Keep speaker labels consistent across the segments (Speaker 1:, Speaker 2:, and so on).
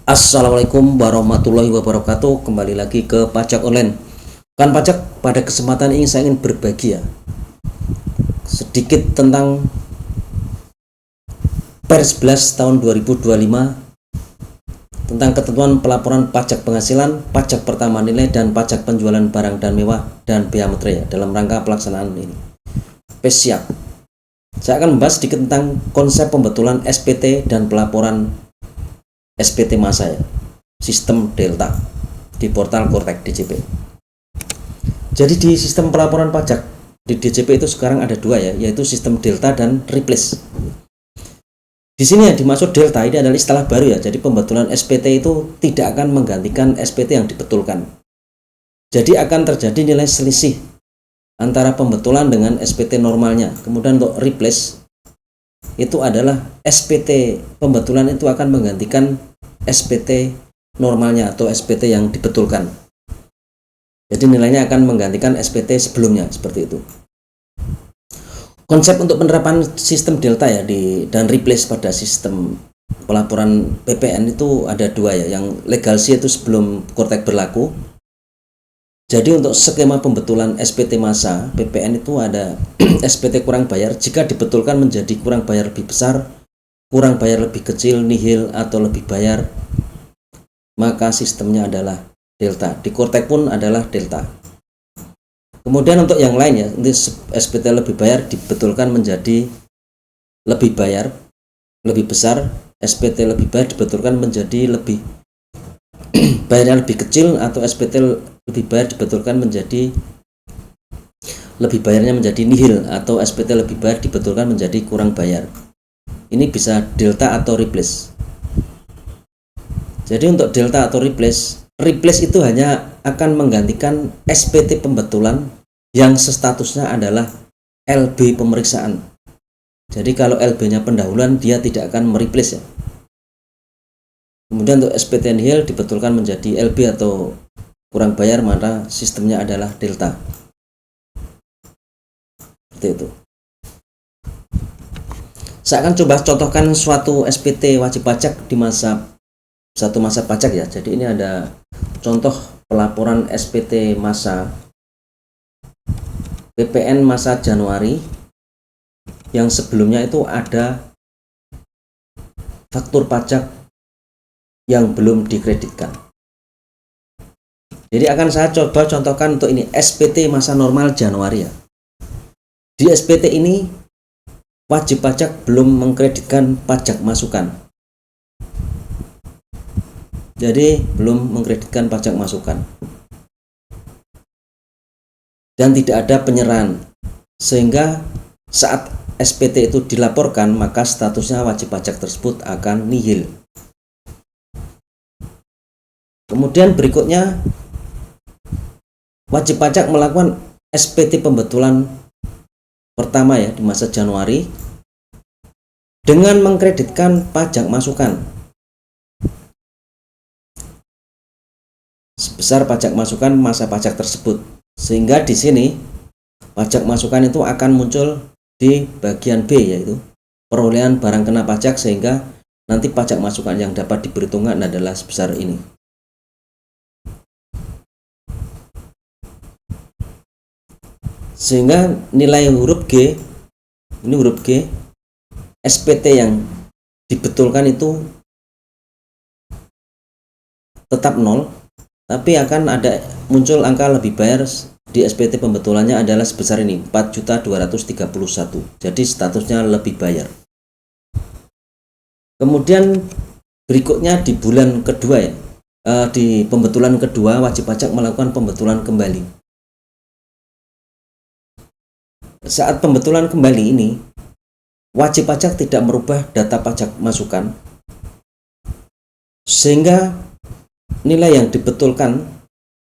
Speaker 1: Assalamualaikum warahmatullahi wabarakatuh. Kembali lagi ke pajak online. Kan pajak, pada kesempatan ini saya ingin berbagi sedikit tentang Pers 11 tahun 2025 tentang ketentuan pelaporan pajak penghasilan, pajak pertama nilai, dan pajak penjualan barang dan mewah dan bea materai dalam rangka pelaksanaan ini. Siap. Saya akan membahas sedikit tentang konsep pembetulan SPT dan pelaporan SPT masa sistem Delta di portal Kortek DJP. Jadi di sistem pelaporan pajak di DJP itu sekarang ada dua yaitu sistem Delta dan Replace. Di sini yang dimaksud Delta ini adalah istilah baru jadi pembetulan SPT itu tidak akan menggantikan SPT yang dibetulkan. Jadi akan terjadi nilai selisih antara pembetulan dengan SPT normalnya. Kemudian untuk Replace itu adalah SPT pembetulan itu akan menggantikan SPT normalnya atau SPT yang dibetulkan. Jadi nilainya akan menggantikan SPT sebelumnya, seperti itu. Konsep untuk penerapan sistem Delta dan Replace pada sistem pelaporan PPN itu ada dua yang legalsi itu sebelum Kortek berlaku. Jadi untuk skema pembetulan SPT masa PPN itu ada SPT kurang bayar jika dibetulkan menjadi kurang bayar lebih besar, kurang bayar lebih kecil, nihil, atau lebih bayar, maka sistemnya adalah Delta. Di Kortek pun adalah Delta. Kemudian untuk yang lain untuk SPT lebih bayar dibetulkan menjadi lebih bayar, lebih besar, SPT lebih bayar dibetulkan menjadi lebih bayarnya lebih kecil, atau SPT lebih bayar dibetulkan menjadi lebih bayarnya menjadi nihil, atau SPT lebih bayar dibetulkan menjadi kurang bayar. Ini bisa Delta atau Replace. Jadi untuk Delta atau Replace itu hanya akan menggantikan SPT pembetulan yang statusnya adalah LB pemeriksaan. Jadi kalau LB-nya pendahuluan dia tidak akan mereplace Kemudian untuk SPT nihil dibetulkan menjadi LB atau kurang bayar, maka sistemnya adalah Delta. Seperti itu. Saya akan coba contohkan suatu SPT wajib pajak di satu masa pajak Jadi ini ada contoh pelaporan SPT masa PPN masa Januari yang sebelumnya itu ada faktur pajak yang belum dikreditkan. Jadi akan saya coba contohkan untuk ini SPT masa normal Januari Di SPT ini wajib pajak belum mengkreditkan pajak masukan. Jadi belum mengkreditkan pajak masukan. Dan tidak ada penyerahan. Sehingga saat SPT itu dilaporkan, maka statusnya wajib pajak tersebut akan nihil. Kemudian berikutnya wajib pajak melakukan SPT pembetulan pertama di masa Januari dengan mengkreditkan pajak masukan sebesar pajak masukan masa pajak tersebut, sehingga di sini pajak masukan itu akan muncul di bagian B, yaitu perolehan barang kena pajak, sehingga nanti pajak masukan yang dapat diperhitungkan adalah sebesar ini. Sehingga nilai huruf G, ini huruf G, SPT yang dibetulkan itu tetap 0, tapi akan ada muncul angka lebih bayar di SPT pembetulannya adalah sebesar ini, 4.231. Jadi statusnya lebih bayar. Kemudian berikutnya di bulan kedua di pembetulan kedua wajib pajak melakukan pembetulan kembali. Saat pembetulan kembali ini, wajib pajak tidak merubah data pajak masukan, sehingga nilai yang dibetulkan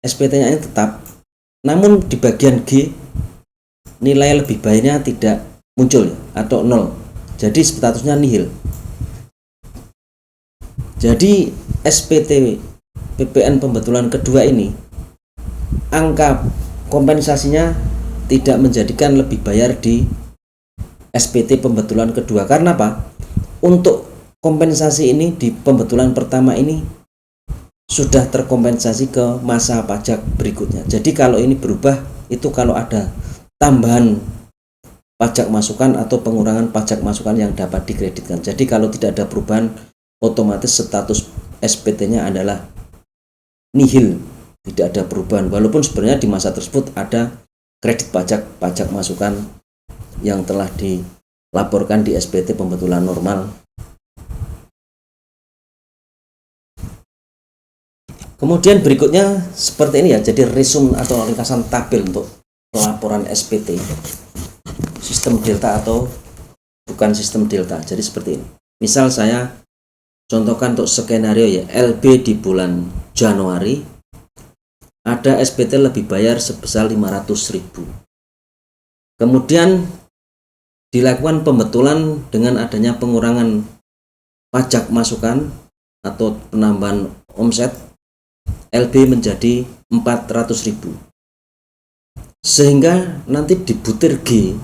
Speaker 1: SPT-nya ini tetap, namun di bagian G nilai lebih bayarnya tidak muncul atau 0. Jadi statusnya nihil. Jadi SPT PPN pembetulan kedua ini angka kompensasinya tidak menjadikan lebih bayar di SPT pembetulan kedua. Karena apa? Untuk kompensasi ini di pembetulan pertama ini sudah terkompensasi ke masa pajak berikutnya. Jadi kalau ini berubah itu kalau ada tambahan pajak masukan atau pengurangan pajak masukan yang dapat dikreditkan. Jadi kalau tidak ada perubahan, otomatis status SPT-nya adalah nihil, tidak ada perubahan. Walaupun sebenarnya di masa tersebut ada kredit pajak masukan yang telah dilaporkan di SPT pembetulan normal. Kemudian berikutnya seperti ini ya, jadi resume atau ringkasan tabel untuk pelaporan SPT. Sistem delta atau bukan sistem delta. Jadi seperti ini. Misal saya contohkan untuk skenario ya, LB di bulan Januari ada SPT lebih bayar sebesar 500.000. Kemudian dilakukan pembetulan dengan adanya pengurangan pajak masukan atau penambahan omset, LB menjadi 400.000. Sehingga nanti di butir G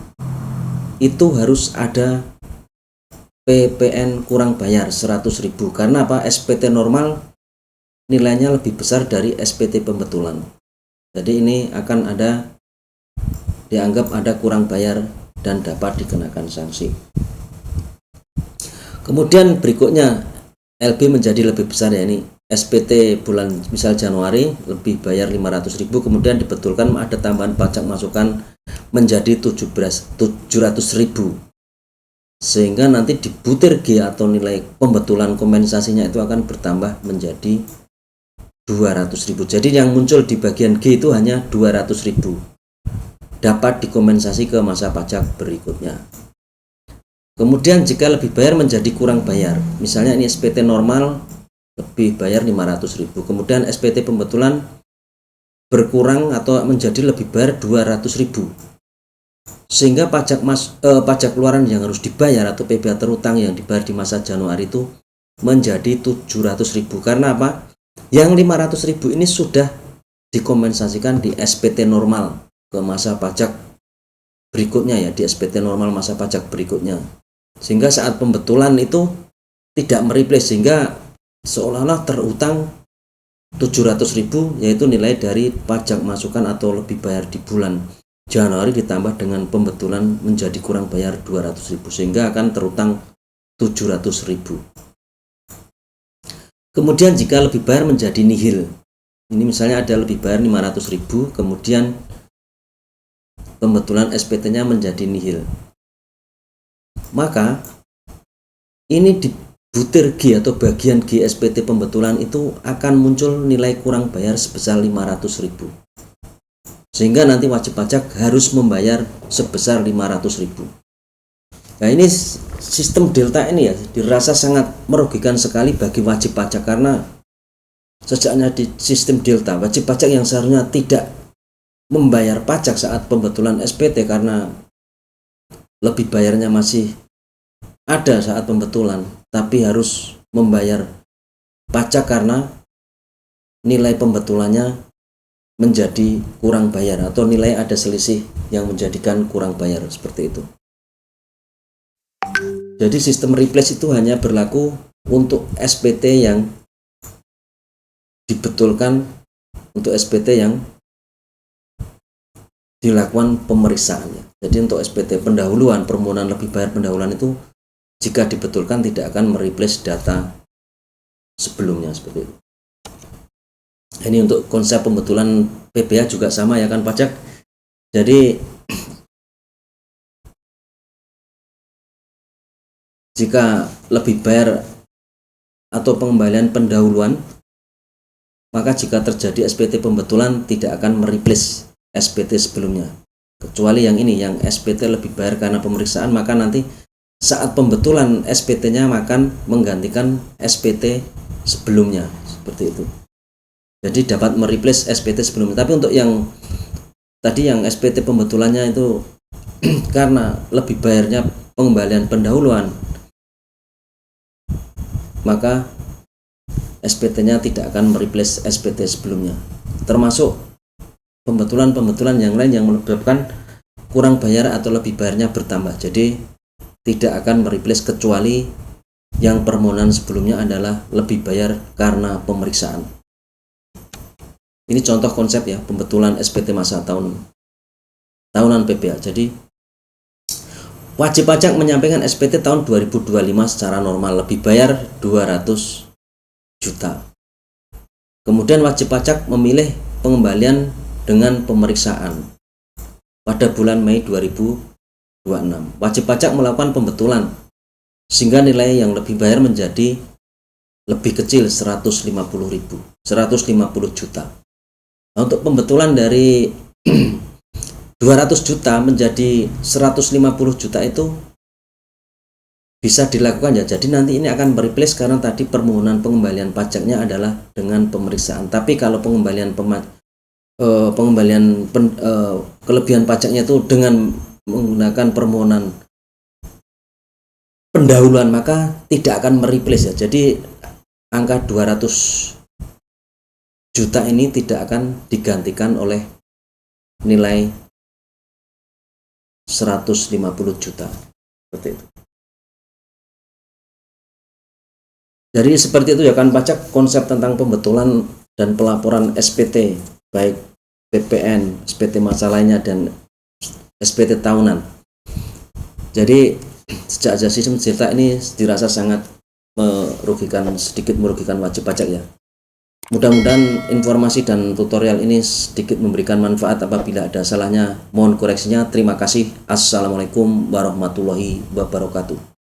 Speaker 1: itu harus ada PPN kurang bayar 100.000. Karena apa? SPT normal nilainya lebih besar dari SPT pembetulan. Jadi ini akan ada, dianggap ada kurang bayar dan dapat dikenakan sanksi. Kemudian berikutnya LB menjadi lebih besar, ya ini SPT bulan misal Januari lebih bayar 500.000, kemudian dibetulkan ada tambahan pajak masukan menjadi 700.000, sehingga nanti di butir G atau nilai pembetulan kompensasinya itu akan bertambah menjadi 200.000. Jadi yang muncul di bagian G itu hanya 200.000, dapat dikompensasi ke masa pajak berikutnya. Kemudian jika lebih bayar menjadi kurang bayar, misalnya ini SPT normal lebih bayar 500.000, kemudian SPT pembetulan berkurang atau menjadi lebih bayar 200.000, sehingga pajak keluaran yang harus dibayar atau PBH terutang yang dibayar di masa Januari itu menjadi 700.000. Karena apa? Yang 500.000 ini sudah dikompensasikan di SPT normal ke masa pajak berikutnya ya, di SPT normal masa pajak berikutnya, sehingga saat pembetulan itu tidak mereplace, sehingga seolah-olah terutang 700.000, yaitu nilai dari pajak masukan atau lebih bayar di bulan Januari ditambah dengan pembetulan menjadi kurang bayar 200.000, sehingga akan terutang 700.000. Kemudian jika lebih bayar menjadi nihil, ini misalnya ada lebih bayar 500.000, kemudian pembetulan SPT-nya menjadi nihil, maka ini di butir G atau bagian G SPT pembetulan itu akan muncul nilai kurang bayar sebesar 500.000, sehingga nanti wajib pajak harus membayar sebesar 500.000. Nah ini sistem delta ini ya dirasa sangat merugikan sekali bagi wajib pajak, karena sejaknya di sistem delta wajib pajak yang seharusnya tidak membayar pajak saat pembetulan SPT karena lebih bayarnya masih ada saat pembetulan, tapi harus membayar pajak karena nilai pembetulannya menjadi kurang bayar atau nilai ada selisih yang menjadikan kurang bayar, seperti itu. Jadi sistem replace itu hanya berlaku untuk SPT yang dibetulkan, untuk SPT yang dilakukan pemeriksaannya. Jadi untuk SPT pendahuluan, permohonan lebih bayar pendahuluan itu jika dibetulkan tidak akan mereplace data sebelumnya, seperti itu. Ini untuk konsep pembetulan PBH juga sama ya kan pajak. Jadi jika lebih bayar atau pengembalian pendahuluan, maka jika terjadi SPT pembetulan tidak akan mereplace SPT sebelumnya, kecuali yang ini, yang SPT lebih bayar karena pemeriksaan, maka nanti saat pembetulan SPT-nya akan menggantikan SPT sebelumnya, seperti itu. Jadi dapat mereplace SPT sebelumnya. Tapi untuk yang tadi yang SPT pembetulannya itu karena lebih bayarnya pengembalian pendahuluan, maka SPT-nya tidak akan mereplace SPT sebelumnya. Termasuk pembetulan-pembetulan yang lain yang menyebabkan kurang bayar atau lebih bayarnya bertambah. Jadi tidak akan mereplace kecuali yang permohonan sebelumnya adalah lebih bayar karena pemeriksaan. Ini contoh konsep ya, pembetulan SPT masa tahunan PPh. Jadi wajib pajak menyampaikan SPT tahun 2025 secara normal, lebih bayar 200 juta. Kemudian wajib pajak memilih pengembalian dengan pemeriksaan pada bulan Mei 2026. Wajib pajak melakukan pembetulan sehingga nilai yang lebih bayar menjadi lebih kecil, 150 juta. Nah, untuk pembetulan dari 200 juta menjadi 150 juta itu bisa dilakukan ya. Jadi nanti ini akan mereplace karena tadi permohonan pengembalian pajaknya adalah dengan pemeriksaan. Tapi kalau kelebihan pajaknya itu dengan menggunakan permohonan pendahuluan, maka tidak akan mereplace ya. Jadi angka 200 juta ini tidak akan digantikan oleh nilai 150 juta. Seperti itu. Jadi seperti itu ya kan pajak, konsep tentang pembetulan dan pelaporan SPT baik PPN, SPT masa lainnya dan SPT tahunan. Jadi sejak ada sistem digital ini dirasa sangat sedikit merugikan wajib pajak ya. Mudah-mudahan informasi dan tutorial ini sedikit memberikan manfaat. Apabila ada salahnya mohon koreksinya. Terima kasih. Assalamualaikum warahmatullahi wabarakatuh.